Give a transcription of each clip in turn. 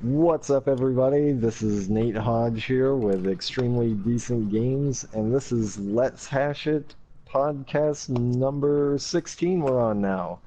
What's up, everybody? This is Nate Hodge here with Extremely Decent Games, and this is Let's Hash It podcast number 16 we're on now.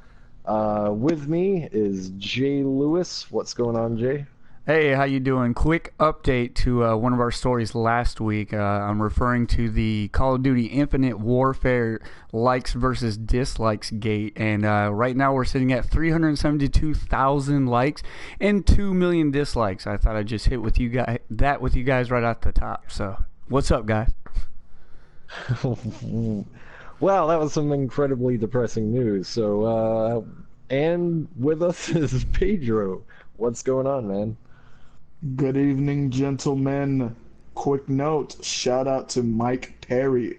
With me is Jay Lewis. What's going on, Jay? Hey, how you doing? Quick update to one of our stories last week. I'm referring to the Call of Duty Infinite Warfare likes versus dislikes gate, and right now we're sitting at 372,000 likes and 2 million dislikes. I thought I'd just hit with you guys right at the top. So, what's up, guys? Wow, that was some incredibly depressing news. And with us is Pedro. What's going on, man? Good evening, gentlemen. Quick note, shout out to Mike Perry.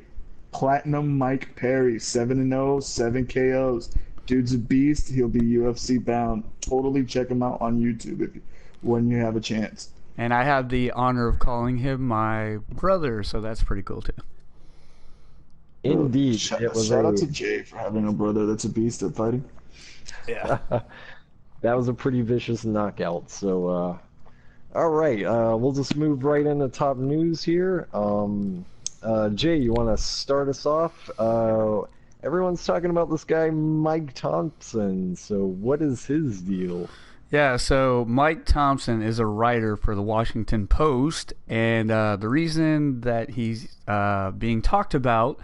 Platinum Mike Perry, 7-0, 7 KOs. Dude's a beast. He'll be UFC bound. Totally check him out on YouTube when you have a chance. And I have the honor of calling him my brother, so that's pretty cool too. Indeed. Shout out to Jay for having a brother that's a beast at fighting. Yeah. That was a pretty vicious knockout. So, all right, we'll just move right into top news here. Jay, you want to start us off? Everyone's talking about this guy, Mike Thompson. So what is his deal? Yeah, so Mike Thompson is a writer for the Washington Post, and the reason that he's being talked about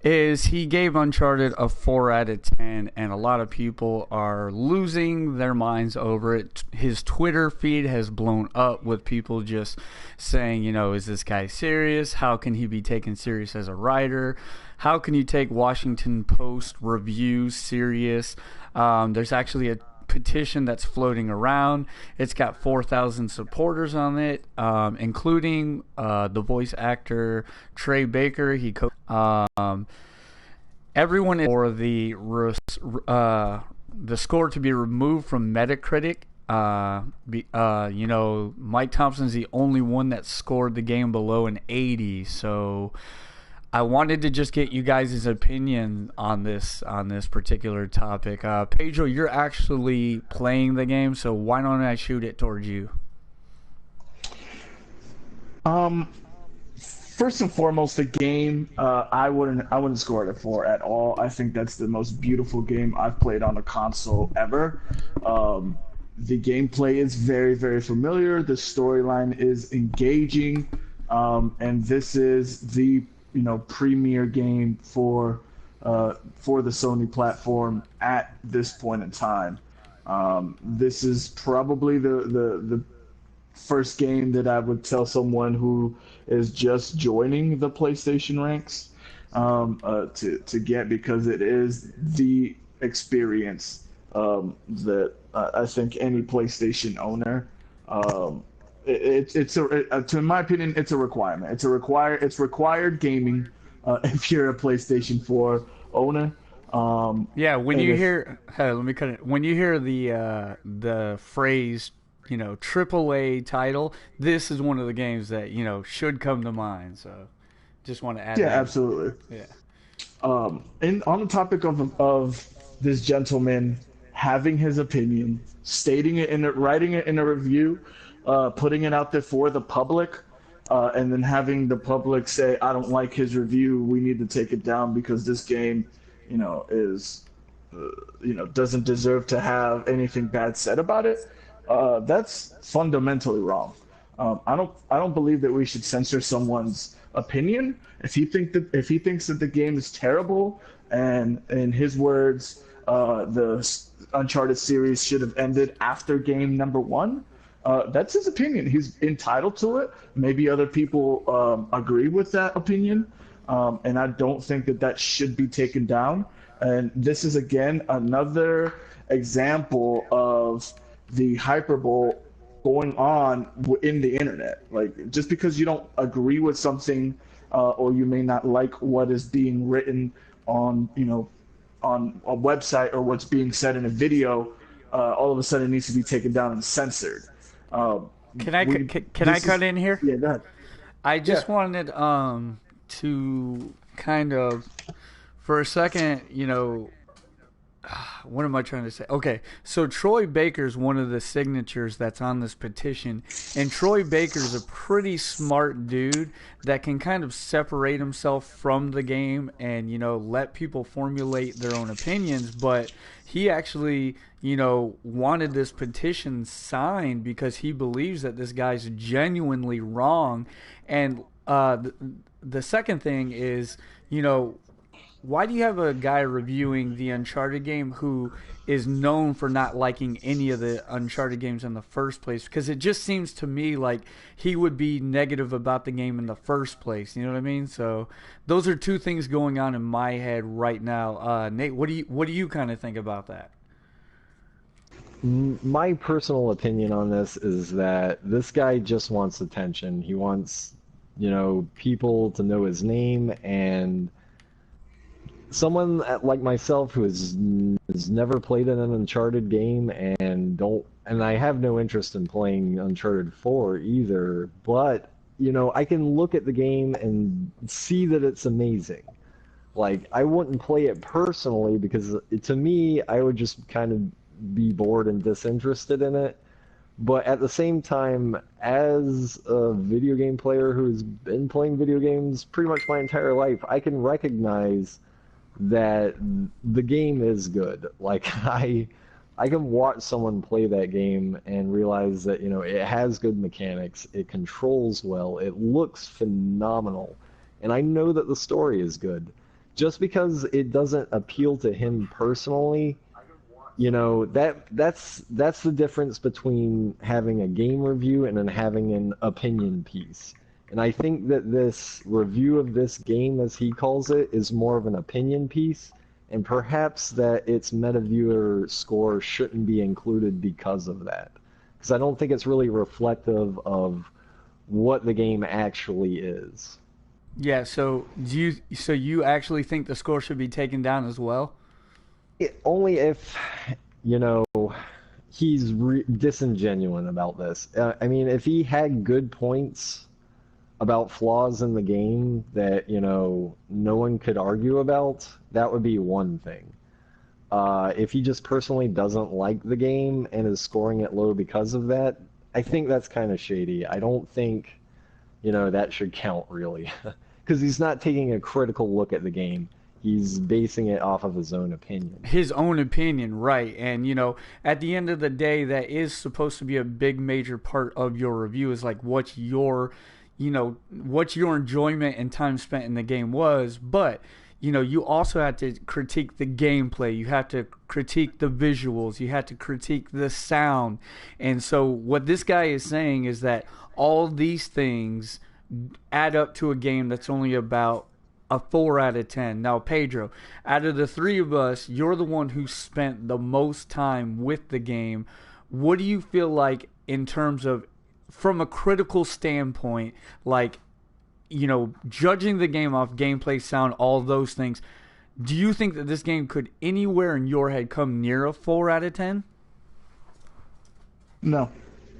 is he gave Uncharted a 4 out of 10, and a lot of people are losing their minds over it. His Twitter feed has blown up with people just saying, is this guy serious? How can he be taken serious as a writer? How can you take Washington Post reviews serious? There's actually a petition that's floating around. It's got 4,000 supporters on it, including the voice actor Trey Baker. Everyone is for the score to be removed from Metacritic. Mike Thompson's the only one that scored the game below an 80. So I wanted to just get you guys' opinion on this particular topic. Pedro, you're actually playing the game, so why don't I shoot it towards you? First and foremost, the game, I wouldn't score it a 4 at all. I think that's the most beautiful game I've played on a console ever. The gameplay is very, very familiar. The storyline is engaging, and this is the premier game for the Sony platform at this point in time. This is probably the first game that I would tell someone who is just joining the PlayStation ranks to get, because it is the experience that I think any PlayStation owner in my opinion, it's a requirement. It's required gaming if you're a PlayStation 4 owner. When you hear the phrase, AAA title, this is one of the games that should come to mind. So, just want to add. Yeah, that. Absolutely. Yeah. And on the topic of this gentleman having his opinion, stating it writing it in a review, putting it out there for the public, and then having the public say, "I don't like his review. We need to take it down because this game, is, doesn't deserve to have anything bad said about it." That's fundamentally wrong. I don't believe that we should censor someone's opinion. If he thinks that the game is terrible, and in his words, the Uncharted series should have ended after game number 1. That's his opinion. He's entitled to it. Maybe other people agree with that opinion, and I don't think that should be taken down. And this is, again, another example of the hyperbole going on in the internet. Like, just because you don't agree with something, or you may not like what is being written on a website or what's being said in a video, all of a sudden it needs to be taken down and censored. Can I cut in here? Yeah, go ahead. I just wanted to kind of, for a second, what am I trying to say? Okay, so Troy Baker's one of the signatures that's on this petition, and Troy Baker's a pretty smart dude that can kind of separate himself from the game and let people formulate their own opinions. But he actually wanted this petition signed because he believes that this guy's genuinely wrong. And the second thing is, why do you have a guy reviewing the Uncharted game who is known for not liking any of the Uncharted games in the first place? Because it just seems to me like he would be negative about the game in the first place. You know what I mean? So those are two things going on in my head right now. Nate, what do you kind of think about that? My personal opinion on this is that this guy just wants attention. He wants, people to know his name, and someone like myself who has never played an Uncharted game and I have no interest in playing Uncharted 4 either, but I can look at the game and see that it's amazing. Like, I wouldn't play it personally because to me I would just kind of be bored and disinterested in it. But at the same time, as a video game player who's been playing video games pretty much my entire life, I can recognize that the game is good. Like, I can watch someone play that game and realize that, it has good mechanics, it controls well, it looks phenomenal, and I know that the story is good. Just because it doesn't appeal to him personally, that's the difference between having a game review and then having an opinion piece. And I think that this review of this game, as he calls it, is more of an opinion piece, and perhaps that its MetaViewer score shouldn't be included because of that. Because I don't think it's really reflective of what the game actually is. Yeah, so you actually think the score should be taken down as well? Only if, he's disingenuous about this. I mean, if he had good points about flaws in the game that, no one could argue about, that would be one thing. If he just personally doesn't like the game and is scoring it low because of that, I think that's kind of shady. I don't think, that should count, really. Because he's not taking a critical look at the game. He's basing it off of his own opinion. His own opinion, right. And, at the end of the day, that is supposed to be a big major part of your review, is like what your enjoyment and time spent in the game was. But, you also have to critique the gameplay. You have to critique the visuals. You have to critique the sound. And so what this guy is saying is that all these things add up to a game that's only about a 4 out of 10. Now, Pedro, out of the three of us, you're the one who spent the most time with the game. What do you feel like in terms of, from a critical standpoint, like, judging the game off gameplay, sound, all those things, do you think that this game could anywhere in your head come near a 4 out of 10? No.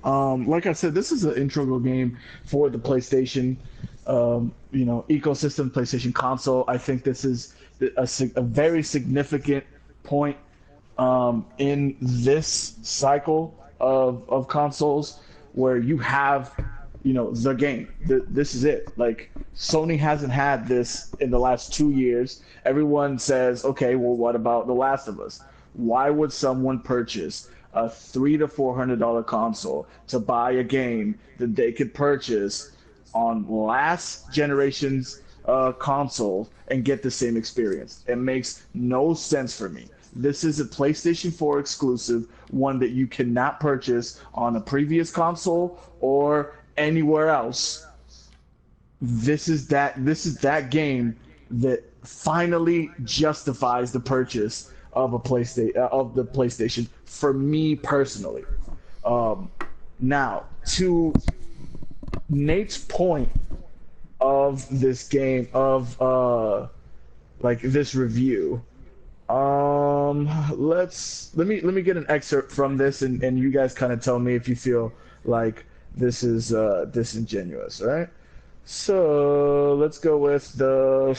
Like I said, this is an integral game for the PlayStation, ecosystem, PlayStation console. I think this is a very significant point in this cycle of consoles where you have, the game. This is it. Like, Sony hasn't had this in the last 2 years. Everyone says, okay, well, what about The Last of Us? Why would someone purchase a $300 to $400 console to buy a game that they could purchase on last generation's console and get the same experience? It makes no sense for me. This is a PlayStation 4 exclusive, one that you cannot purchase on a previous console or anywhere else. This is that game that finally justifies the purchase of the PlayStation for me personally. Now, to Nate's point of this game, of this review, let me get an excerpt from this, and you guys kind of tell me if you feel like this is disingenuous. All right. So let's go with the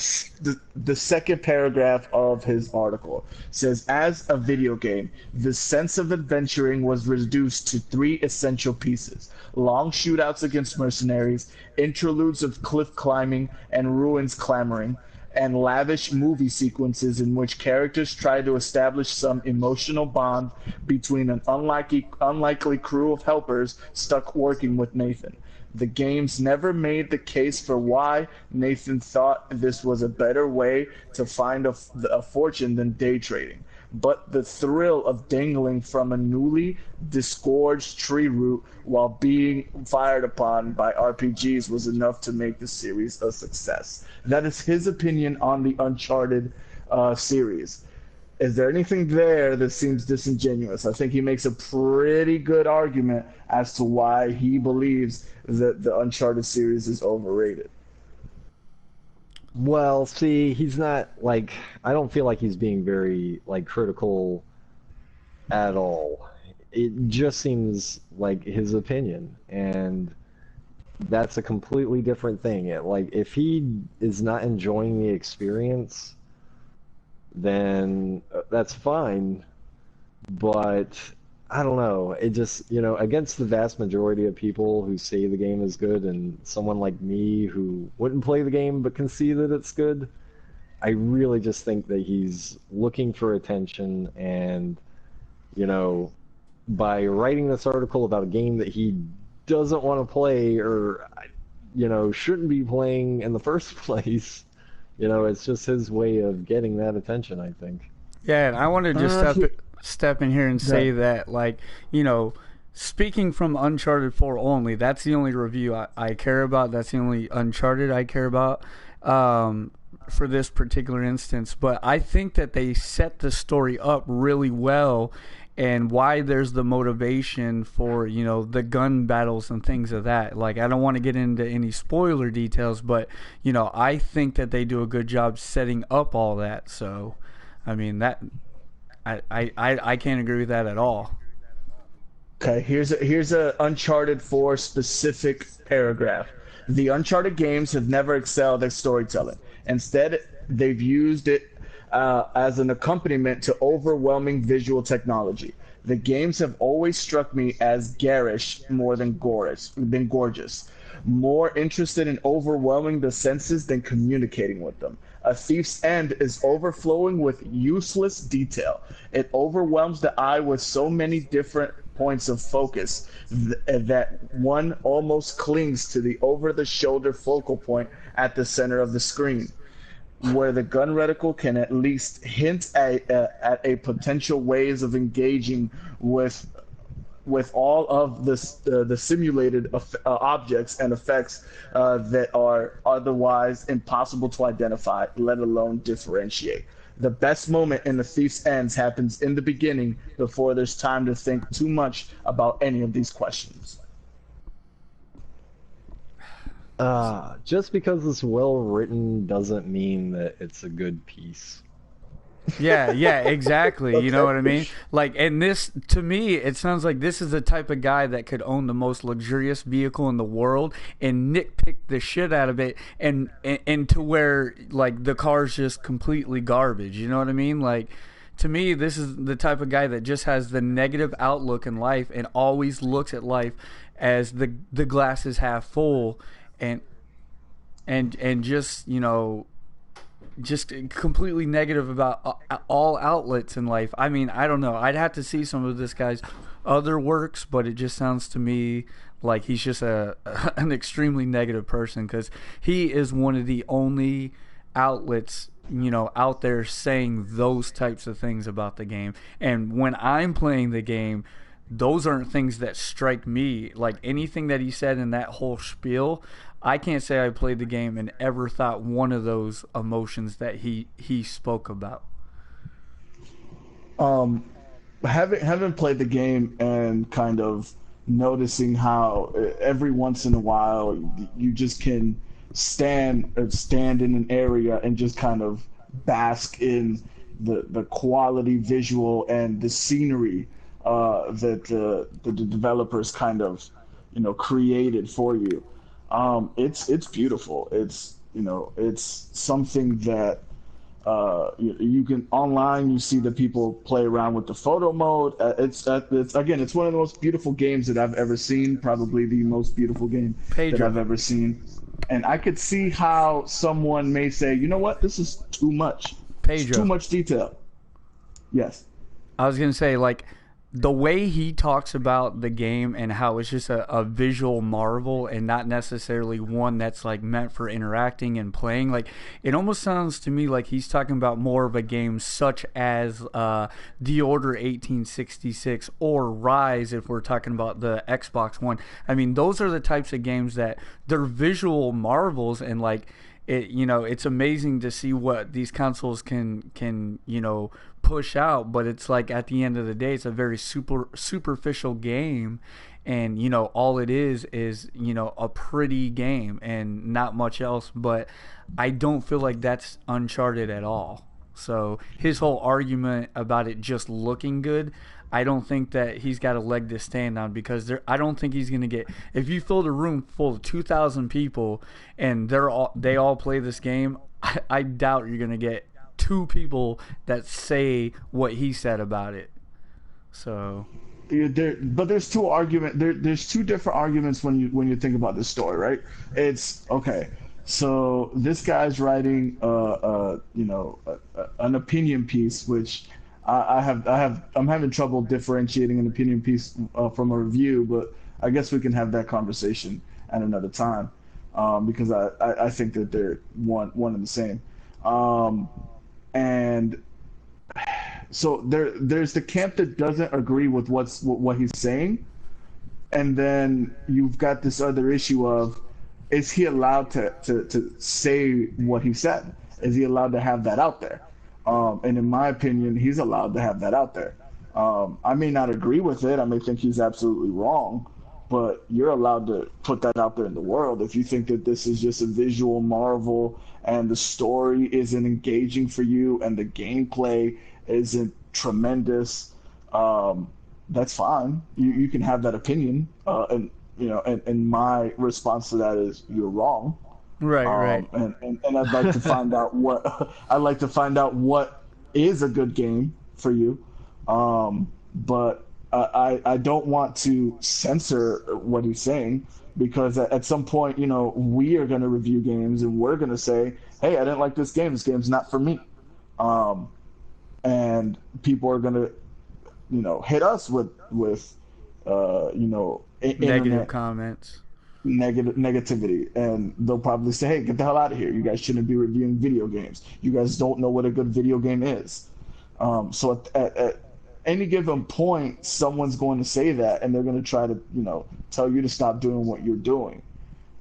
second paragraph of his article. It says, as a video game, the sense of adventuring was reduced to three essential pieces: long shootouts against mercenaries, interludes of cliff climbing and ruins clambering, and lavish movie sequences in which characters try to establish some emotional bond between an unlikely crew of helpers stuck working with Nathan. The games never made the case for why Nathan thought this was a better way to find a fortune than day trading. But the thrill of dangling from a newly disgorged tree root while being fired upon by RPGs was enough to make the series a success. That is his opinion on the Uncharted series. Is there anything there that seems disingenuous? I think he makes a pretty good argument as to why he believes that the Uncharted series is overrated. Well, see, he's not like I don't feel like he's being very like critical at all. It just seems like his opinion, and that's a completely different thing. Like if he is not enjoying the experience, then that's fine. But I don't know. It just, against the vast majority of people who say the game is good, and someone like me who wouldn't play the game but can see that it's good, I really just think that he's looking for attention, and, by writing this article about a game that he doesn't want to play or, shouldn't be playing in the first place, it's just his way of getting that attention, I think. Yeah, and I want to just step in here and say that, like, speaking from Uncharted 4 only, that's the only review I care about. That's the only Uncharted I care about for this particular instance. But I think that they set the story up really well, and why there's the motivation for, the gun battles and things of that. Like, I don't want to get into any spoiler details, but, I think that they do a good job setting up all that. So, I mean, that I can't agree with that at all. Okay, here's a Uncharted 4 specific paragraph. The Uncharted games have never excelled at storytelling. Instead, they've used it as an accompaniment to overwhelming visual technology. The games have always struck me as garish more than gorgeous, more interested in overwhelming the senses than communicating with them. A Thief's End is overflowing with useless detail. It overwhelms the eye with so many different points of focus that one almost clings to the over-the-shoulder focal point at the center of the screen, where the gun reticle can at least hint at a potential ways of engaging with all of the simulated objects and effects that are otherwise impossible to identify, let alone differentiate. The best moment in the Thief's Ends happens in the beginning, before there's time to think too much about any of these questions. Just because it's well written doesn't mean that it's a good piece. Yeah, exactly. Okay. You know what I mean? Like, and this, to me, it sounds like this is the type of guy that could own the most luxurious vehicle in the world and nitpick the shit out of it, and to where, like, the car's just completely garbage. You know what I mean? Like, to me, this is the type of guy that just has the negative outlook in life and always looks at life as the glass is half full, and just, just completely negative about all outlets in life. I mean, I don't know. I'd have to see some of this guy's other works, but it just sounds to me like he's just an extremely negative person, because he is one of the only outlets, out there saying those types of things about the game. And when I'm playing the game, those aren't things that strike me. Like, anything that he said in that whole spiel, I can't say I played the game and ever thought one of those emotions that he spoke about. Having played the game and kind of noticing how every once in a while you just can stand in an area and just kind of bask in the quality visual and the scenery that the developers kind of created for you. It's beautiful. It's it's something that you can online. You see the people play around with the photo mode. It's again, it's one of the most beautiful games that I've ever seen. Probably the most beautiful game that I've Pedro. ever seen. And I could see how someone may say, you know what, this is too much. It's too Pedro. much detail. Yes. I was gonna say, like, the way he talks about the game and how it's just a visual marvel and not necessarily one that's like meant for interacting and playing. Like, it almost sounds to me like he's talking about more of a game such as The Order 1866 or Rise, if we're talking about the Xbox One. I mean, those are the types of games that they're visual marvels, and like, it's amazing to see what these consoles can push out, but it's like at the end of the day it's a very superficial game, and all it is a pretty game and not much else. But I don't feel like that's Uncharted at all. So his whole argument about it just looking good, I don't think that he's got a leg to stand on, because I don't think he's going to get, if you filled a room full of 2,000 people and they all play this game, I doubt you're going to get two people that say what he said about it. So But there's there's two different arguments when you think about this story, right? It's okay. So this guy's writing an opinion piece, which I'm having trouble differentiating an opinion piece from a review, but I guess we can have that conversation at another time, because I think that they're one and the same. And so there's the camp that doesn't agree with what he's saying, and then you've got this other issue of, is he allowed to say what he said? Is he allowed to have that out there? And in my opinion, he's allowed to have that out there. I may not agree with it. I may think he's absolutely wrong, but you're allowed to put that out there in the world. If you think that this is just a visual marvel and the story isn't engaging for you and the gameplay isn't tremendous, that's fine. You can have that opinion, and my response to that is, you're wrong. right. And I'd like to find out what is a good game for you. But I don't want to censor what he's saying, because at some point, we are going to review games and we're going to say, hey, I didn't like this game. This game's not for me. And people are going to, hit us with Negative internet comments. negativity, and they'll probably say, hey, get the hell out of here. You guys shouldn't be reviewing video games. You guys don't know what a good video game is. So at any given point, someone's going to say that, and they're going to try to, tell you to stop doing what you're doing.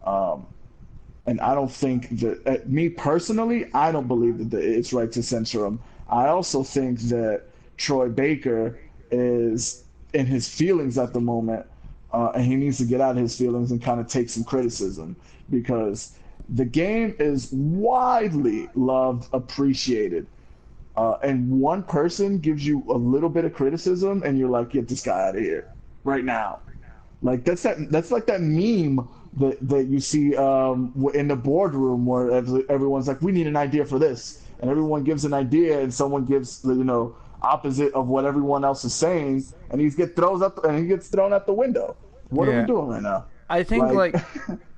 And I don't think that, me personally, I don't believe that it's right to censor them. I also think that Troy Baker is in his feelings at the moment, and he needs to get out of his feelings and kind of take some criticism, because the game is widely loved, appreciated. And one person gives you a little bit of criticism, and you're like, get this guy out of here right now. Like that's like that meme that you see in the boardroom, where everyone's like, we need an idea for this, and everyone gives an idea, and someone gives opposite of what everyone else is saying, and he gets thrown out the window. What are we doing right now? I think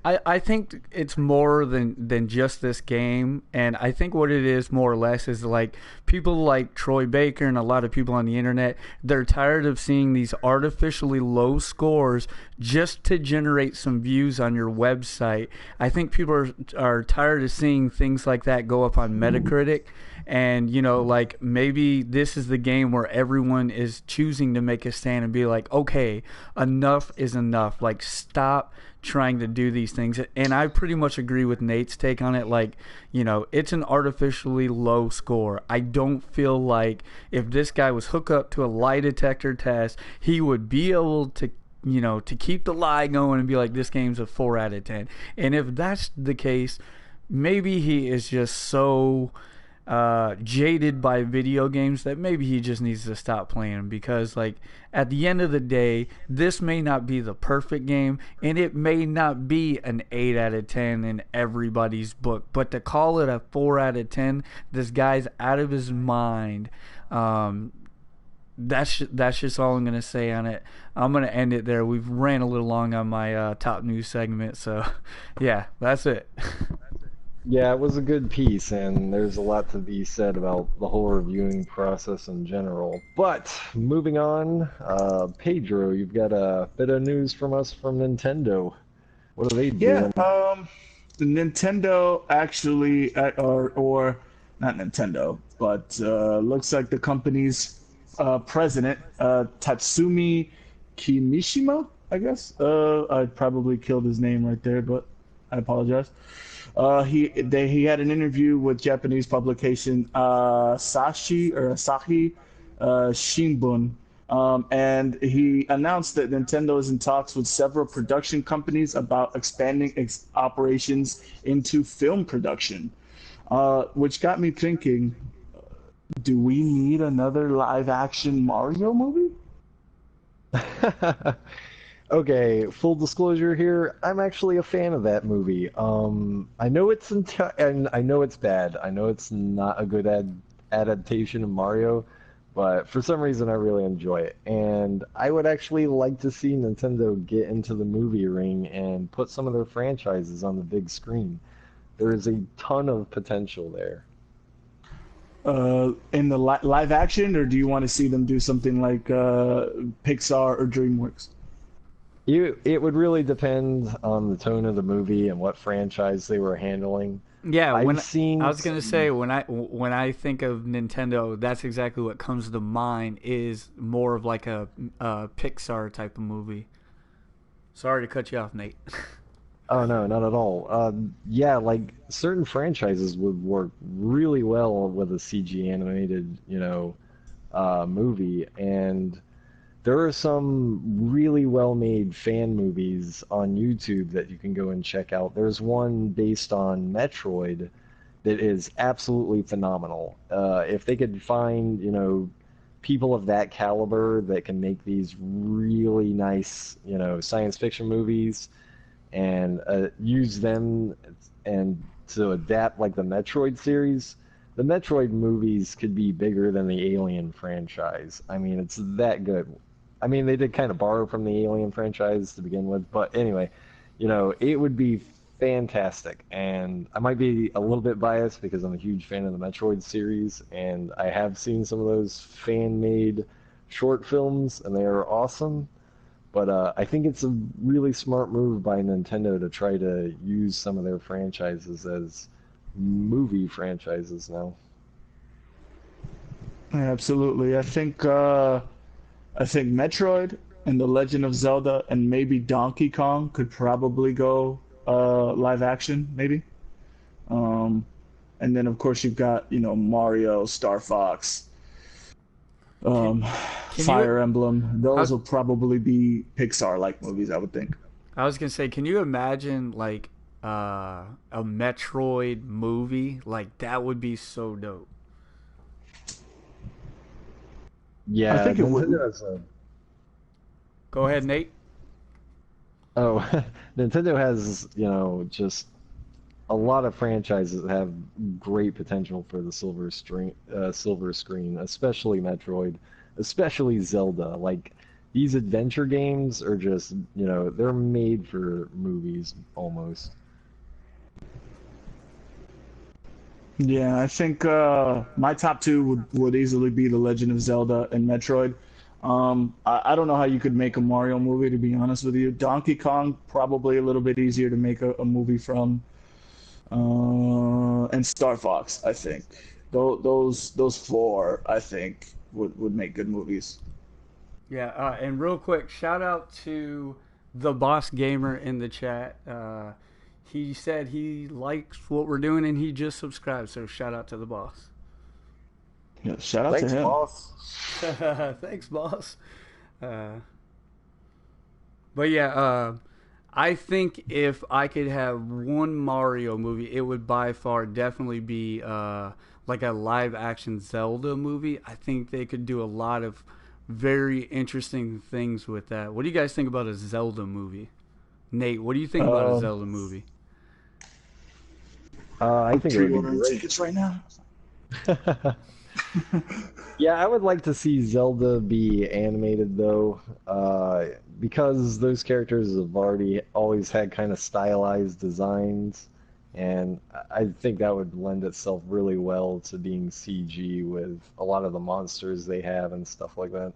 I think it's more than just this game, and I think what it is more or less is like people like Troy Baker and a lot of people on the internet, they're tired of seeing these artificially low scores just to generate some views on your website. I think people are tired of seeing things like that go up on Metacritic. And, like, maybe this is the game where everyone is choosing to make a stand and be like, okay, enough is enough. Like, stop trying to do these things. And I pretty much agree with Nate's take on it. Like, it's an artificially low score. I don't feel like if this guy was hooked up to a lie detector test, he would be able to to keep the lie going and be like, this game's a 4 out of 10. And if that's the case, maybe he is just so jaded by video games that maybe he just needs to stop playing them, because like at the end of the day, this may not be the perfect game and it may not be an 8 out of 10 in everybody's book, but to call it a 4 out of 10, this guy's out of his mind. That's just all I'm gonna say on it. I'm gonna end it there. We've ran a little long on my top news segment, so yeah, that's it. Yeah, it was a good piece, and there's a lot to be said about the whole reviewing process in general. But moving on, Pedro, you've got a bit of news from us from Nintendo. What are they Yeah, doing? the Nintendo actually, or not Nintendo, but looks like the company's president, Tatsumi Kimishima, I guess. I probably killed his name right there, but I apologize. He had an interview with Japanese publication Asahi Shimbun, and he announced that Nintendo is in talks with several production companies about expanding its operations into film production, which got me thinking: do we need another live-action Mario movie? Okay, full disclosure here, I'm actually a fan of that movie. I know and I know it's bad. I know it's not a good adaptation of Mario, but for some reason I really enjoy it. And I would actually like to see Nintendo get into the movie ring and put some of their franchises on the big screen. There is a ton of potential there. In the live action, or do you want to see them do something like Pixar or DreamWorks? It would really depend on the tone of the movie and what franchise they were handling. Yeah, I've I seen was gonna say, when I think of Nintendo, that's exactly what comes to mind, is more of like a Pixar type of movie. Sorry to cut you off, Nate. Oh no, not at all. Yeah, like certain franchises would work really well with a CG animated, movie, and there are some really well-made fan movies on YouTube that you can go and check out. There's one based on Metroid that is absolutely phenomenal. If they could find, people of that caliber that can make these really nice, science fiction movies and use them and to adapt like the Metroid series, the Metroid movies could be bigger than the Alien franchise. I mean, it's that good. I mean, they did kind of borrow from the Alien franchise to begin with, but anyway, it would be fantastic. And I might be a little bit biased because I'm a huge fan of the Metroid series, and I have seen some of those fan-made short films, and they are awesome. But I think it's a really smart move by Nintendo to try to use some of their franchises as movie franchises now. Absolutely. I think Metroid and The Legend of Zelda and maybe Donkey Kong could probably go live action, maybe. Um, and then of course you've got Mario, Star Fox, Can um, can you? Fire Emblem. I Those was, will probably be Pixar-like movies, I would think. I was gonna say, can you imagine like a Metroid movie? Like that would be so dope. I Yeah, think it would. Nintendo has a Go ahead, Nate. oh, Nintendo has, just a lot of franchises that have great potential for the silver screen, especially Metroid, especially Zelda. Like these adventure games are just, they're made for movies almost. Yeah, I think my top two would easily be The Legend of Zelda and Metroid. I don't know how you could make a Mario movie, to be honest with you. Donkey Kong, probably a little bit easier to make a movie from. And Star Fox, I think. Those four, I think, would make good movies. Yeah, and real quick, shout out to the Boss Gamer in the chat. He said he likes what we're doing and he just subscribed. So shout out to the boss. Yeah, shout out to Thanks, him. boss. Thanks, boss. Uh, but yeah, I think if I could have one Mario movie, it would by far definitely be like a live action Zelda movie. I think they could do a lot of very interesting things with that. What do you guys think about a Zelda movie? Nate, what do you think about a Um, Zelda movie? I I'm think it would be pre-ordering great. tickets right now. Yeah, I would like to see Zelda be animated though, because those characters have already always had kind of stylized designs, and I think that would lend itself really well to being CG with a lot of the monsters they have and stuff like that.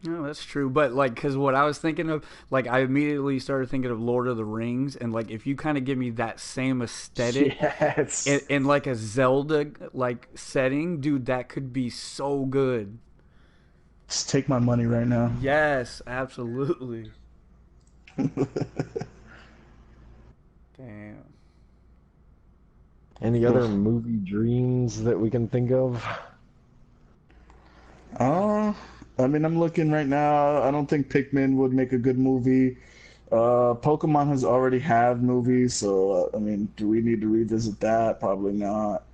No, that's true. But like, because what I was thinking of, like, I immediately started thinking of Lord of the Rings, and like, if you kind of give me that same aesthetic Yes. in like a Zelda like setting, dude, that could be so good. Just take my money right now. Yes, absolutely. Damn. Any other Oof. movie dreams that we can think of? Uh, I mean, I'm looking right now. I don't think Pikmin would make a good movie. Pokemon has already had movies, so I mean, do we need to revisit that? Probably not.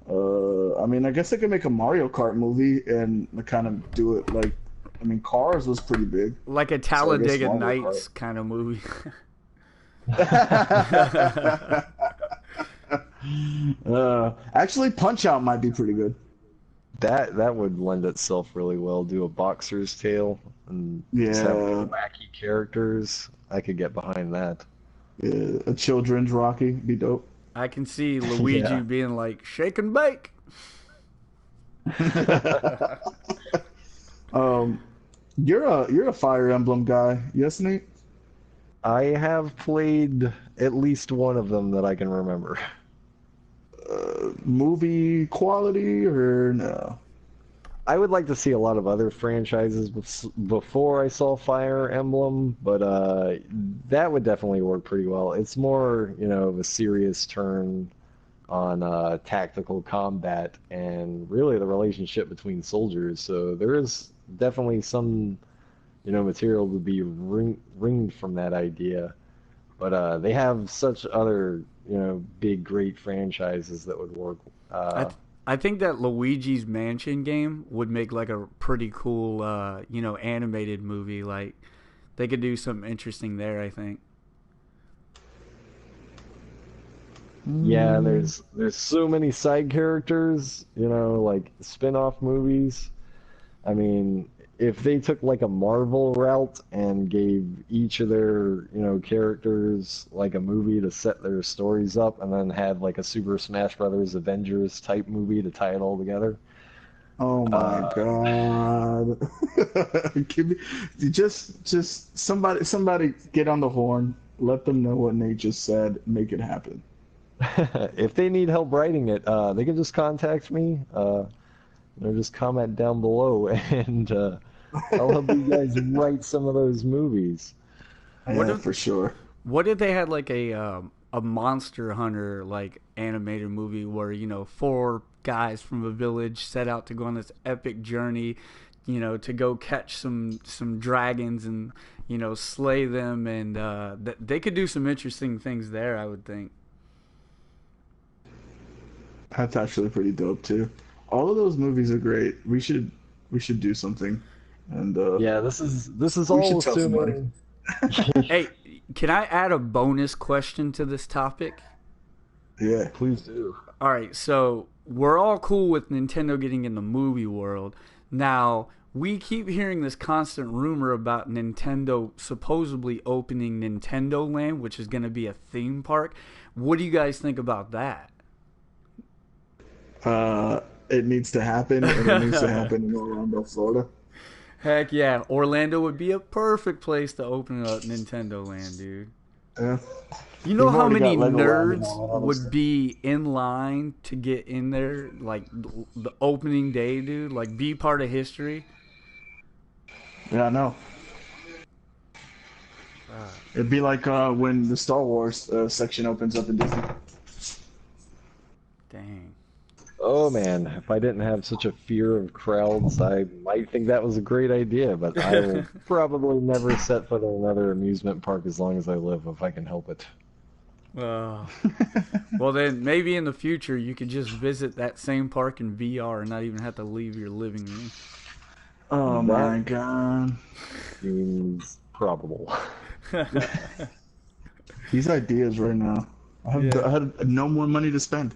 I mean, I guess I could make a Mario Kart movie and kind of do it like, I mean, Cars was pretty big, Like a so I guess Talladega Mario Nights kind of movie. Kart. Actually, Punch Out might be pretty good. That would lend itself really well. Do a boxer's tale and just have Yeah, wacky characters. I could get behind that. yeah, a children's Rocky be dope. I can see Luigi Yeah. being like, shake and bake. Um, you're a Fire Emblem guy, yes, Nate? I have played at least one of them that I can remember. Movie quality or no? I would like to see a lot of other franchises before I saw Fire Emblem, but that would definitely work pretty well. It's more, of a serious turn on tactical combat and really the relationship between soldiers. So there is definitely some, material to be wringed from that idea. But they have such other, big, great franchises that would work. I th- I think that Luigi's Mansion game would make like a pretty cool, animated movie. Like they could do something interesting there. I think. Yeah, Mm, there's so many side characters, like spin-off movies. I mean, if they took like a Marvel route and gave each of their, characters like a movie to set their stories up and then had like a Super Smash Brothers Avengers type movie to tie it all together. oh my Uh, God. Give me, just somebody get on the horn. Let them know what Nate just said. Make it happen. if they need help writing it, they can just contact me. Just comment down below and I'll help you guys write some of those movies. What Yeah, if for sure. What if they had like a Monster Hunter like animated movie where four guys from a village set out to go on this epic journey, to go catch some dragons and slay them, and they could do some interesting things there. I would think. That's actually pretty dope too. All of those movies are great. We should do something, and Yeah, this is we all should tell somebody. assuming. Hey, can I add a bonus question to this topic? Yeah. Please do. All right, so we're all cool with Nintendo getting in the movie world. Now, we keep hearing this constant rumor about Nintendo supposedly opening Nintendo Land, which is going to be a theme park. What do you guys think about that? It needs to happen, and it needs to happen in Orlando, Florida. Heck yeah, Orlando would be a perfect place to open up Nintendo Land, dude. Yeah. You know We've how already many got Legoland and nerds all that other would stuff. be in line to get in there, like the opening day, dude? Like, be part of history. Yeah, I know. It'd be like when the Star Wars section opens up in Disney. Dang. Oh man, if I didn't have such a fear of crowds, I might think that was a great idea, but I will probably never set foot in another amusement park as long as I live if I can help it. Uh, well, then maybe in the future you could just visit that same park in VR and not even have to leave your living room. Oh That my god. seems probable. These ideas right now. Yeah. I had no more money to spend.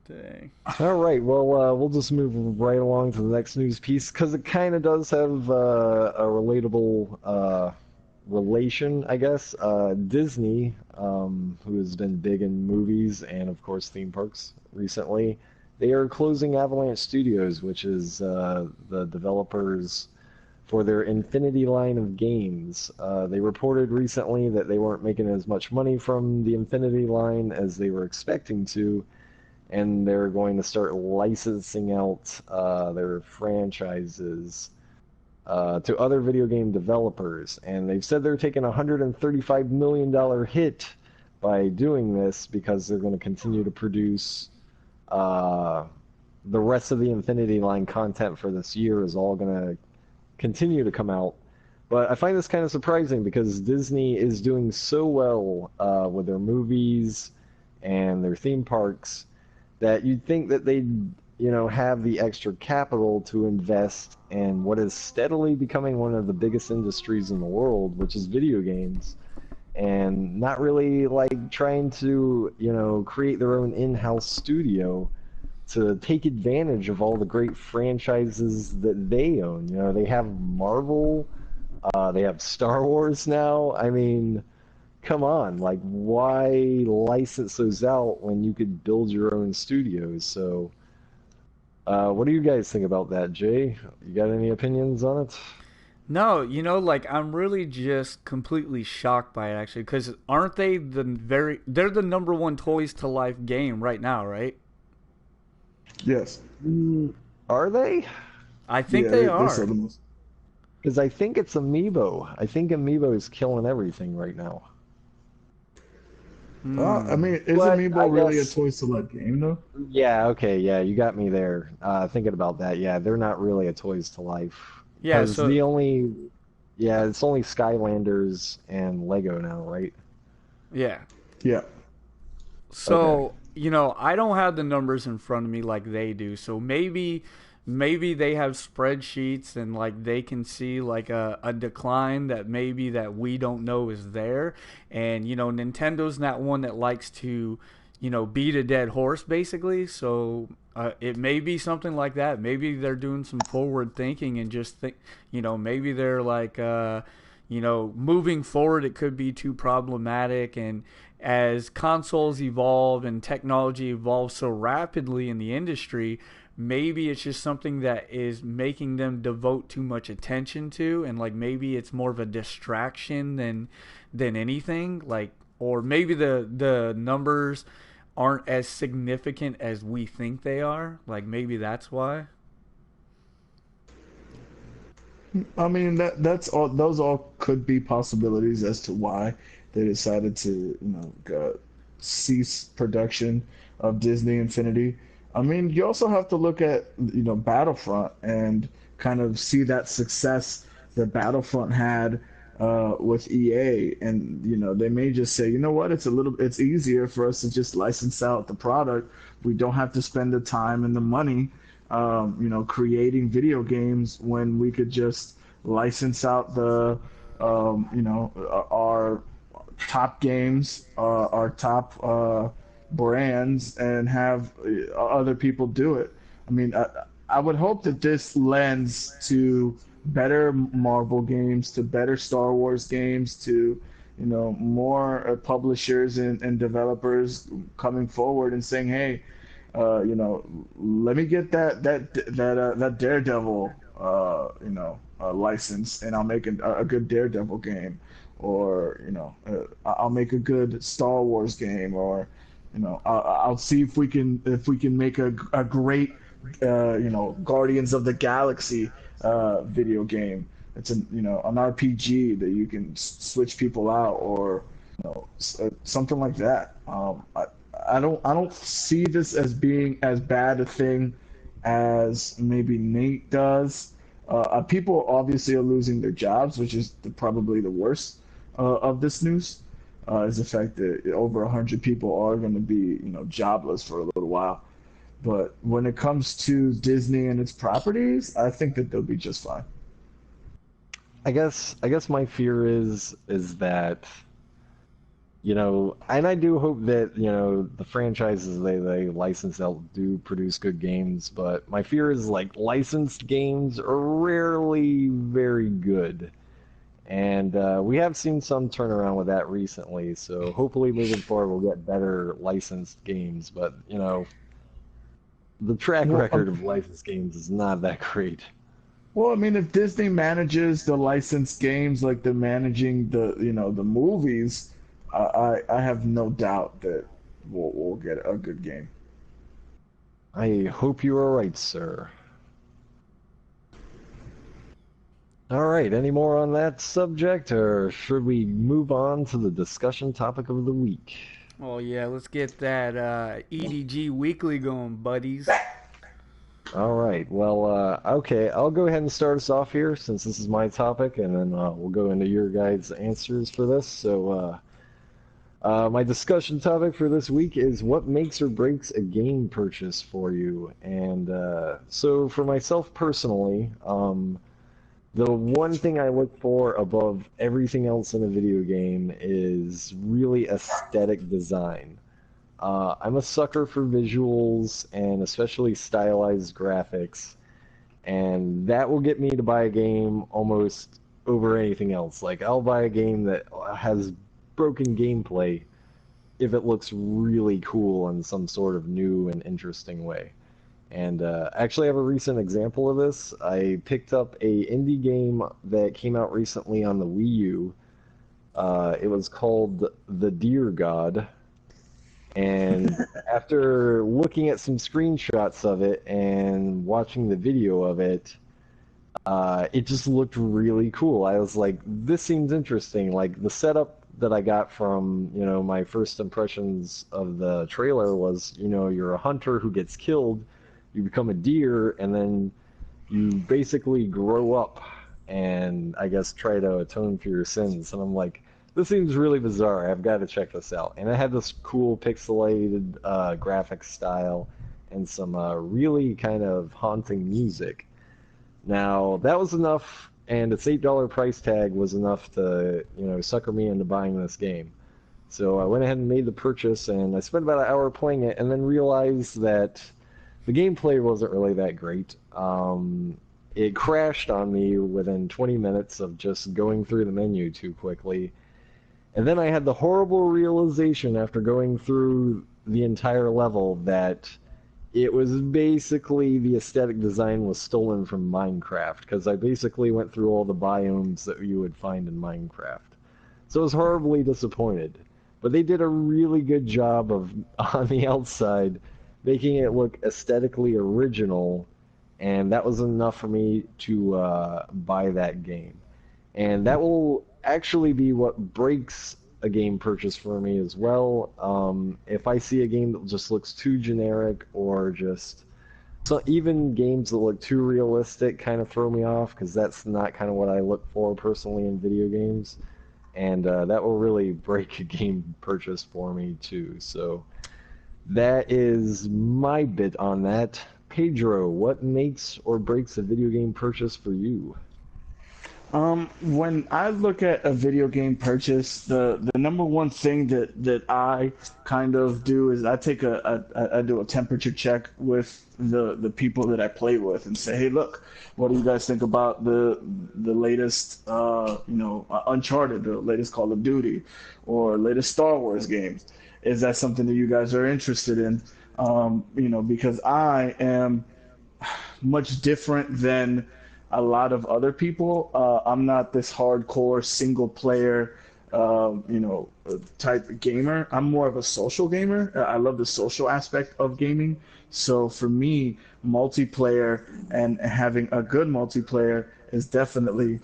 Dang. All right, well, we'll just move right along to the next news piece because it kind of does have a relatable relation, I guess. Disney, who has been big in movies and, of course, theme parks recently, they are closing Avalanche Studios, which is the developers for their Infinity line of games. They reported recently that they weren't making as much money from the Infinity line as they were expecting to, and they're going to start licensing out their franchises to other video game developers. And they've said they're taking a $135 million hit by doing this because they're going to continue to produce the rest of the Infinity line content for this year is all going to continue to come out. But I find this kind of surprising because Disney is doing so well with their movies and their theme parks that you'd think that they'd, have the extra capital to invest in what is steadily becoming one of the biggest industries in the world, which is video games, and not really like trying to, create their own in-house studio to take advantage of all the great franchises that they own. They have Marvel, they have Star Wars now. I mean, come on, like why license those out when you could build your own studios? So, what do you guys think about that, Jay? You got any opinions on it? No, like I'm really just completely shocked by it actually, because aren't they they're the number one toys to life game right now, right? Yes. Are they? I think Yeah, they they sell are. the most. Because I think it's Amiibo. I think Amiibo is killing everything right now. I Hmm. mean, is But I Amiibo really a guess, Toy Select game though? yeah, okay, yeah, you got me there. Thinking about that, yeah, they're not really a Toys to Life. Yeah, Because so the only, yeah, it's only Skylanders and Lego now, right? yeah. Yeah. Okay. So, I don't have the numbers in front of me like they do. So maybe they have spreadsheets and like they can see like a decline that maybe that we don't know is there. And Nintendo's not one that likes to, beat a dead horse basically. So it may be something like that. Maybe they're doing some forward thinking and just think, maybe they're like moving forward, it could be too problematic. And as consoles evolve and technology evolves so rapidly in the industry, maybe it's just something that is making them devote too much attention to, and like maybe it's more of a distraction than anything. Like, or maybe the numbers aren't as significant as we think they are. Like maybe that's why. I mean that's all. Those all could be possibilities as to why they decided to, cease production of Disney Infinity. I mean, you also have to look at, Battlefront and kind of see that success that Battlefront had with EA, and they may just say, you know what, it's easier for us to just license out the product. We don't have to spend the time and the money creating video games when we could just license out our top games, our top brands, and have other people do it. I mean, I would hope that this lends to better Marvel games, to better Star Wars games, to more publishers and developers coming forward and saying, hey, let me get that Daredevil license, and I'll make a good Daredevil game, or I'll make a good Star Wars game, or I'll see if we can make a great Guardians of the Galaxy video game. It's an RPG that you can switch people out, or something like that. I don't see this as being as bad a thing as maybe Nate does. People obviously are losing their jobs, which is probably the worst of this news. Is the fact that over 100 people are going to be, jobless for a little while. But when it comes to Disney and its properties, I think that they'll be just fine. I guess my fear is that, and I do hope that, the franchises they license out do produce good games, but my fear is like licensed games are rarely very good. And we have seen some turnaround with that recently, so hopefully moving forward we'll get better licensed games, but the track Well, record of licensed games is not that great. well, I mean, if Disney manages the licensed games like they're managing the movies, I have no doubt that we'll get a good game. I hope you are right, sir. All right, any more on that subject, or should we move on to the discussion topic of the week? Oh yeah, let's get that E.D.G weekly going, buddies. All right, well, okay, I'll go ahead and start us off here since this is my topic, and then we'll go into your guys' answers for this. So, my discussion topic for this week is what makes or breaks a game purchase for you. And so, for myself personally, the one thing I look for above everything else in a video game is really aesthetic design. I'm a sucker for visuals and especially stylized graphics, and that will get me to buy a game almost over anything else. Like, I'll buy a game that has broken gameplay if it looks really cool in some sort of new and interesting way. And actually, I have a recent example of this. I picked up a indie game that came out recently on the Wii U. It was called The Deer God. And after looking at some screenshots of it and watching the video of it, it just looked really cool. I was like, this seems interesting. Like, the setup that I got from, my first impressions of the trailer was, you're a hunter who gets killed, you become a deer, and then you basically grow up and I guess try to atone for your sins. And I'm like, this seems really bizarre. I've got to check this out. And it had this cool pixelated graphic style and some really kind of haunting music. Now, that was enough, and its $8 price tag was enough to, sucker me into buying this game. So I went ahead and made the purchase, and I spent about an hour playing it, and then realized that the gameplay wasn't really that great. It crashed on me within 20 minutes of just going through the menu too quickly. And then I had the horrible realization after going through the entire level that it was basically the aesthetic design was stolen from Minecraft, because I basically went through all the biomes that you would find in Minecraft. So I was horribly disappointed. But they did a really good job of, on the outside, making it look aesthetically original, and that was enough for me to buy that game. And that will actually be what breaks a game purchase for me as well. If I see a game that just looks too generic, or just so even games that look too realistic kind of throw me off, because that's not kind of what I look for personally in video games. And that will really break a game purchase for me too. So that is my bit on that. Pedro, what makes or breaks a video game purchase for you? When I look at a video game purchase, the number one thing that I kind of do is I do a temperature check with the people that I play with and say, hey, look, what do you guys think about the latest Uncharted, the latest Call of Duty, or latest Star Wars games? Is that something that you guys are interested in? Because I am much different than a lot of other people. I'm not this hardcore single player, type gamer. I'm more of a social gamer. I love the social aspect of gaming. So for me, multiplayer and having a good multiplayer is definitely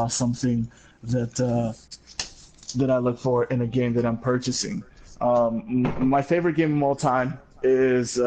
something that I look for in a game that I'm purchasing. My favorite game of all time is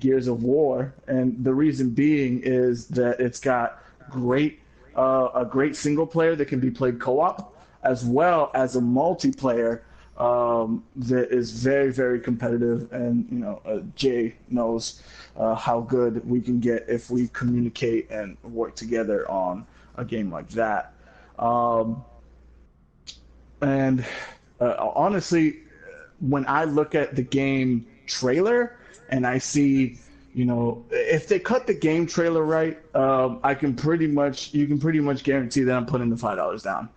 Gears of War, and the reason being is that it's got great a great single player that can be played co-op, as well as a multiplayer that is very very competitive. And Jay knows how good we can get if we communicate and work together on a game like that. Um, and Honestly, when I look at the game trailer and I see, if they cut the game trailer right, you can pretty much guarantee that I'm putting the $5 down.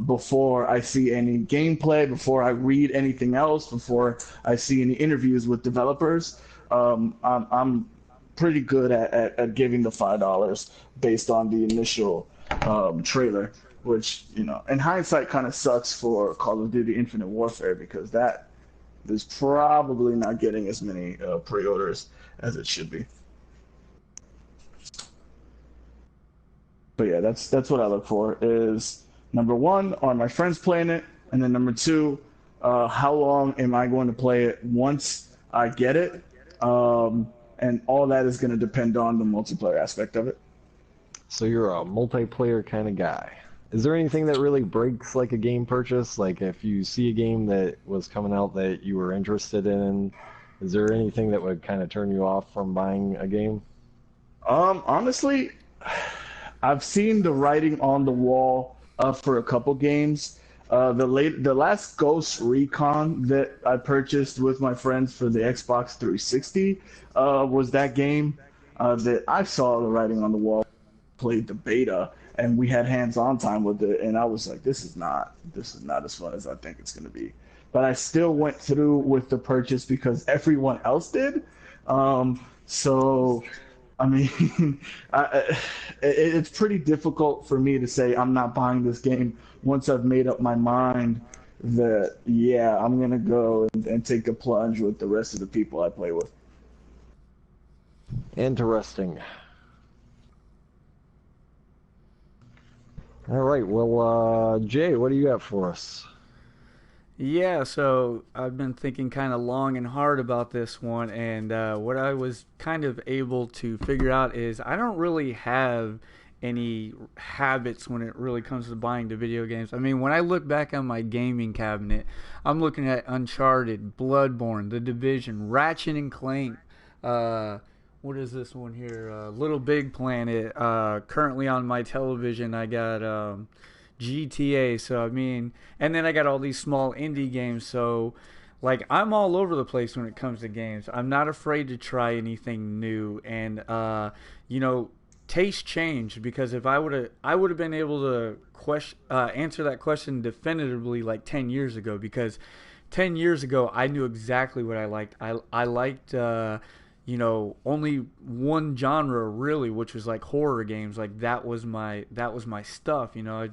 Before I see any gameplay, before I read anything else, before I see any interviews with developers, I'm pretty good at giving the $5 based on the initial trailer, which in hindsight kind of sucks for Call of Duty Infinite Warfare because that is probably not getting as many pre-orders as it should be. But yeah, that's what I look for is number one, are my friends playing it? And then number two, how long am I going to play it once I get it? And all that is going to depend on the multiplayer aspect of it. So you're a multiplayer kind of guy. Is there anything that really breaks like a game purchase? Like if you see a game that was coming out that you were interested in, is there anything that would kind of turn you off from buying a game? Honestly, I've seen the writing on the wall for a couple games. The last Ghost Recon that I purchased with my friends for the Xbox 360 was that game that I saw the writing on the wall. Played the beta and we had hands-on time with it, and I was like, this is not as fun as I think it's going to be. But I still went through with the purchase because everyone else did. So I mean, it's pretty difficult for me to say I'm not buying this game once I've made up my mind that, yeah, I'm going to go and take a plunge with the rest of the people I play with. Interesting. All right, well, Jay, what do you got for us? Yeah, so I've been thinking kind of long and hard about this one, and what I was kind of able to figure out is I don't really have any habits when it really comes to buying the video games. I mean, when I look back on my gaming cabinet, I'm looking at Uncharted, Bloodborne, The Division, Ratchet and Clank. What is this one here? Little Big Planet. Currently on my television, I got GTA. So I mean, and then I got all these small indie games. So like I'm all over the place when it comes to games. I'm not afraid to try anything new, and you know, taste changed because if I would have been able to answer that question definitively like 10 years ago because 10 years ago I knew exactly what I liked. I liked you know, only one genre really, which was like horror games. Like that was my stuff. You know,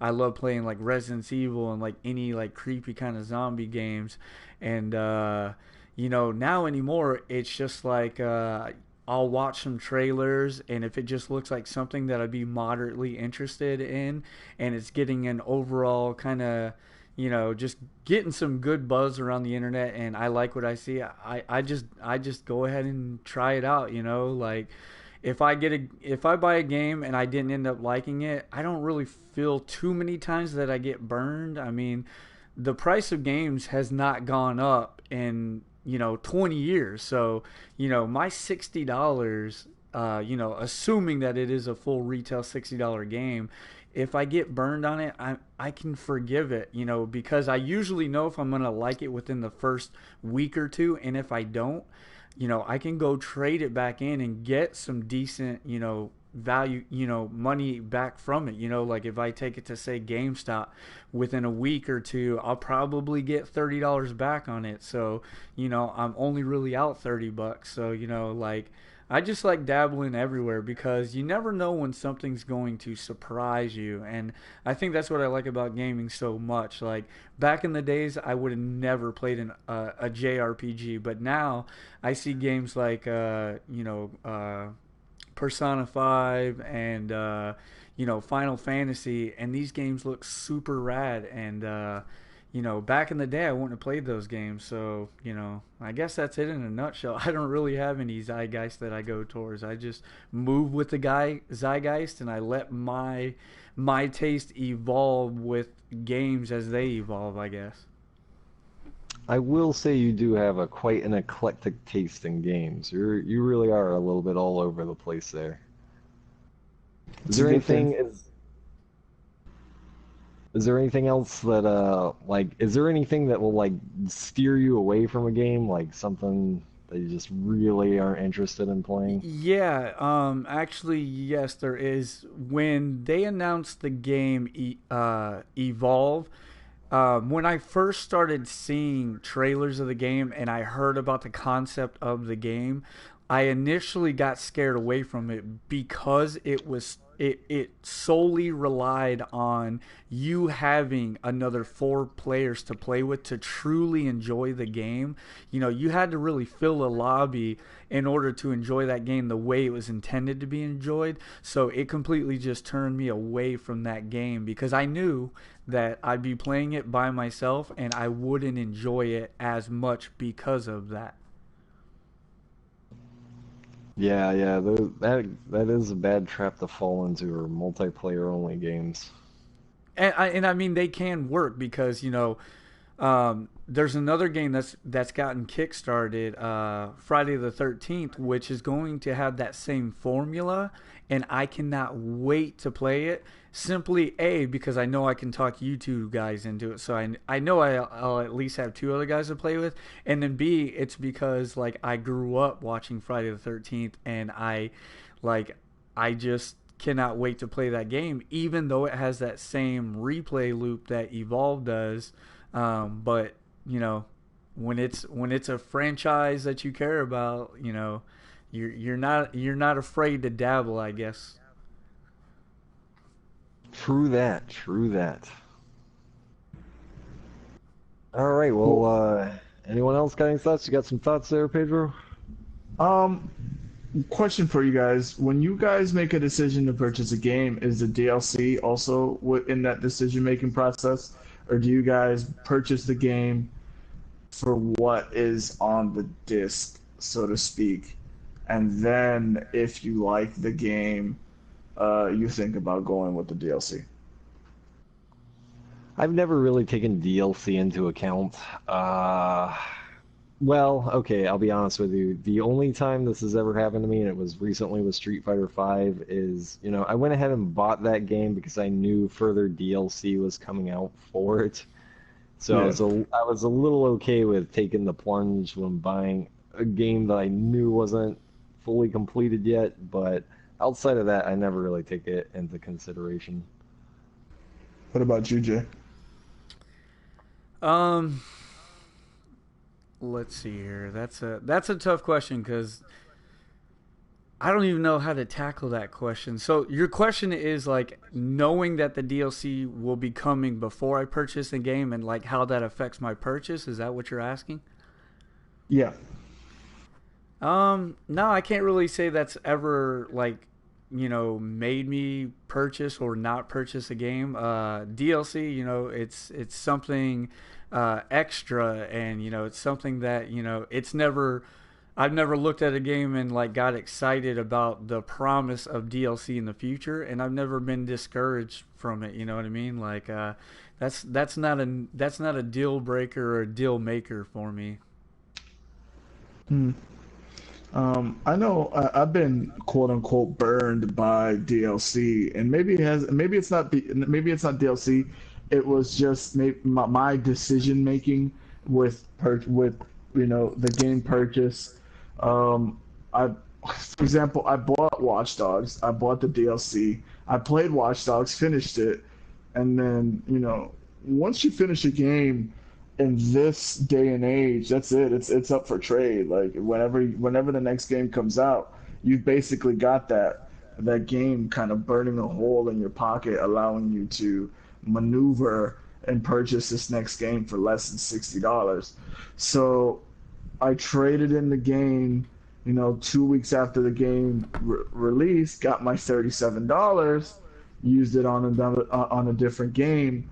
I love playing like Resident Evil and like any like creepy kind of zombie games. And you know, now anymore, it's just like I'll watch some trailers, and if it just looks like something that I'd be moderately interested in, and it's getting an overall kind of, you know, just getting some good buzz around the internet, and I like what I see, I just go ahead and try it out. You know, like if I buy a game and I didn't end up liking it, I don't really feel too many times that I get burned. I mean, the price of games has not gone up in, you know, 20 years. So, you know, my $60, you know, assuming that it is a full retail $60 game, if I get burned on it, I can forgive it, you know, because I usually know if I'm going to like it within the first week or two. And if I don't, you know, I can go trade it back in and get some decent, you know, value, you know, money back from it. You know, like if I take it to say GameStop within a week or two, I'll probably get $30 back on it. So, you know, I'm only really out $30. So, you know, like I just like dabbling everywhere because you never know when something's going to surprise you. And I think that's what I like about gaming so much. Like back in the days, I would have never played a JRPG, but now I see games like, you know, Persona 5 and you know, Final Fantasy, and these games look super rad. And back in the day, I wouldn't have played those games. So, I guess that's it in a nutshell. I don't really have any zeitgeist that I go towards. I just move with the guy zeitgeist, and I let my taste evolve with games as they evolve, I guess. I will say you do have a quite an eclectic taste in games. You really are a little bit all over the place there. Is It's a there good thing. anything is there anything else that like is there anything that will like steer you away from a game, like something that you just really aren't interested in playing? Yeah, actually, yes, there is. When they announced the game Evolve, when I first started seeing trailers of the game and I heard about the concept of the game, I initially got scared away from it because it solely relied on you having another four players to play with to truly enjoy the game. You had to really fill a lobby in order to enjoy that game the way it was intended to be enjoyed. So it completely just turned me away from that game because I knew that I'd be playing it by myself and I wouldn't enjoy it as much because of that. Yeah, yeah, that is a bad trap to fall into, or multiplayer only games. And I mean they can work because there's another game that's gotten kickstarted, Friday the 13th, which is going to have that same formula, and I cannot wait to play it. Simply A, because I know I can talk you two guys into it, so I know I'll at least have two other guys to play with, and then B, it's because like I grew up watching Friday the 13th, and like I just cannot wait to play that game, even though it has that same replay loop that Evolve does. But when it's a franchise that you care about, you're not afraid to dabble, I guess. True that, true that. All right, well, Well, anyone else got any thoughts? You got some thoughts there, Pedro? um, question for you guys: when you guys make a decision to purchase a game, is the DLC also in that decision-making process, or do you guys purchase the game for what is on the disc, so to speak, and then if you like the game, you think about going with the DLC? I've never really taken DLC into account. Well, okay, I'll be honest with you. The only time this has ever happened to me, and it was recently with Street Fighter V, is, I went ahead and bought that game because I knew further DLC was coming out for it. So Yeah. I was a little okay with taking the plunge when buying a game that I knew wasn't fully completed yet, but outside of that, I never really take it into consideration. What about you, Jay? Um, let's see here. That's a tough question because I don't even know how to tackle that question. So your question is like knowing that the DLC will be coming before I purchase the game and like how that affects my purchase. Is that what you're asking? Yeah. No, I can't really say that's ever like, made me purchase or not purchase a game. DLC, it's something extra, and it's something that it's never. I've never looked at a game and like got excited about the promise of DLC in the future, and I've never been discouraged from it. You know what I mean? Like, that's not a deal breaker or a deal maker for me. Hmm. I know I've been quote unquote burned by DLC, and maybe it's not DLC. It was just my decision making with the game purchase. I, for example, I bought Watch Dogs. I bought the DLC. I played Watch Dogs, finished it, and then once you finish a game in this day and age, that's it. It's up for trade. Like whenever the next game comes out, you've basically got that game kind of burning a hole in your pocket, allowing you to maneuver and purchase this next game for less than $60. So I traded in the game, 2 weeks after the game release, got my $37, used it on a different game,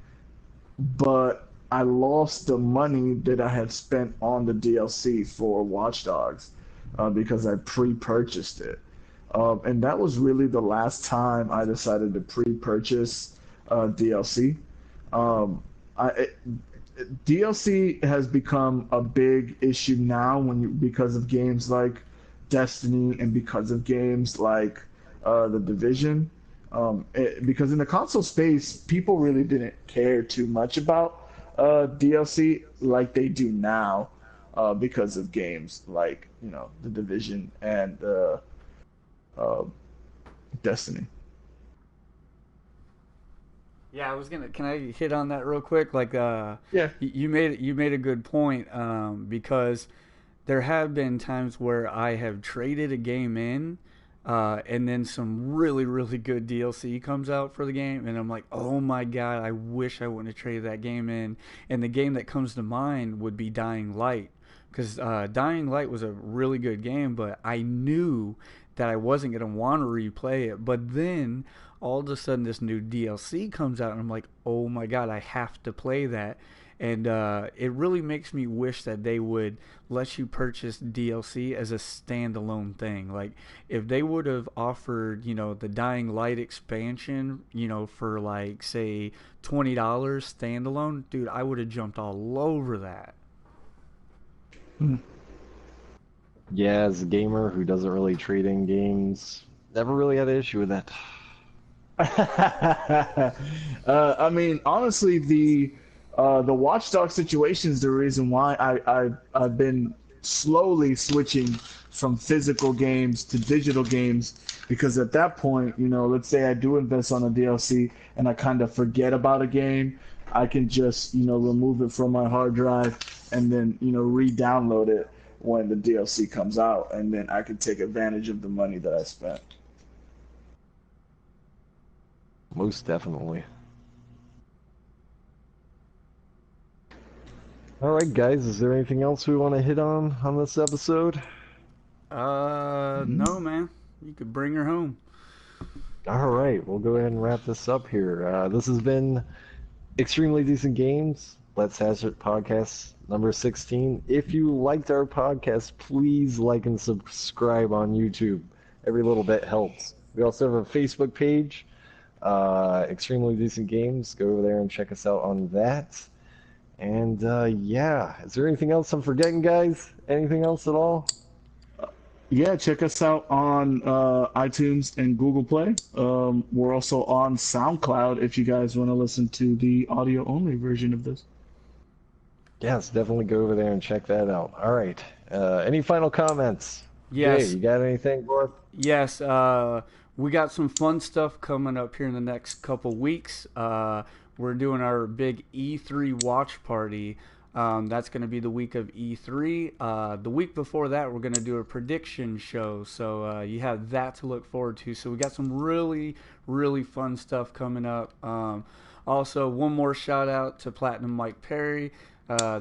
but I lost the money that I had spent on the DLC for Watch Dogs because I pre-purchased it. And that was really the last time I decided to pre-purchase DLC. Um, DLC has become a big issue now because of games like Destiny and because of games like The Division. Because in the console space, people really didn't care too much about DLC like they do now because of games like The Division and uh, Destiny. Yeah, can I hit on that real quick? Like, Yeah. you made a good point, because there have been times where I have traded a game in, and then some really good DLC comes out for the game, and I'm like, oh my god, I wish I wouldn't have traded that game in. And the game that comes to mind would be Dying Light, because Dying Light was a really good game, but I knew that I wasn't gonna want to replay it. But then all of a sudden, this new DLC comes out, and I'm like, oh my god, I have to play that. And it really makes me wish that they would let you purchase DLC as a standalone thing. Like, if they would have offered, the Dying Light expansion, for like, say, $20 standalone, dude, I would have jumped all over that. Yeah, as a gamer who doesn't really trade in games, never really had an issue with that. I mean, honestly, the Watchdog situation is the reason why I've been slowly switching from physical games to digital games because at that point, let's say I do invest on a DLC and I kind of forget about a game, I can just remove it from my hard drive and then re-download it when the DLC comes out, and then I can take advantage of the money that I spent. Most definitely. All right, guys, is there anything else we want to hit on this episode? No, man. You could bring her home. All right, we'll go ahead and wrap this up here. This has been Extremely Decent Games. Let's Hash It podcast number 16. If you liked our podcast, please like and subscribe on YouTube. Every little bit helps. We also have a Facebook page, Extremely Decent Games. Go over there and check us out on that. And yeah, is there anything else I'm forgetting, guys? Anything else at all? Yeah, check us out on iTunes and Google Play. We're also on SoundCloud if you guys want to listen to the audio only version of this. Yes, definitely go over there and check that out. All right. Any final comments? Yes. Jay, you got anything, Borth? Yes, we got some fun stuff coming up here in the next couple weeks. We're doing our big E3 watch party. That's going to be the week of E3. The week before that, we're going to do a prediction show. So you have that to look forward to. So we got some really fun stuff coming up. Also, one more shout out to Platinum Mike Perry.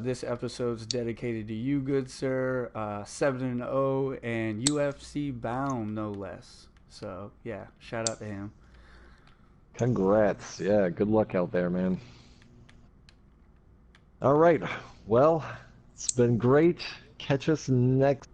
This episode's dedicated to you, good sir. 7-0 and UFC bound, no less. So, yeah, shout out to him. Congrats. Yeah, good luck out there, man. All right. Well, it's been great. Catch us next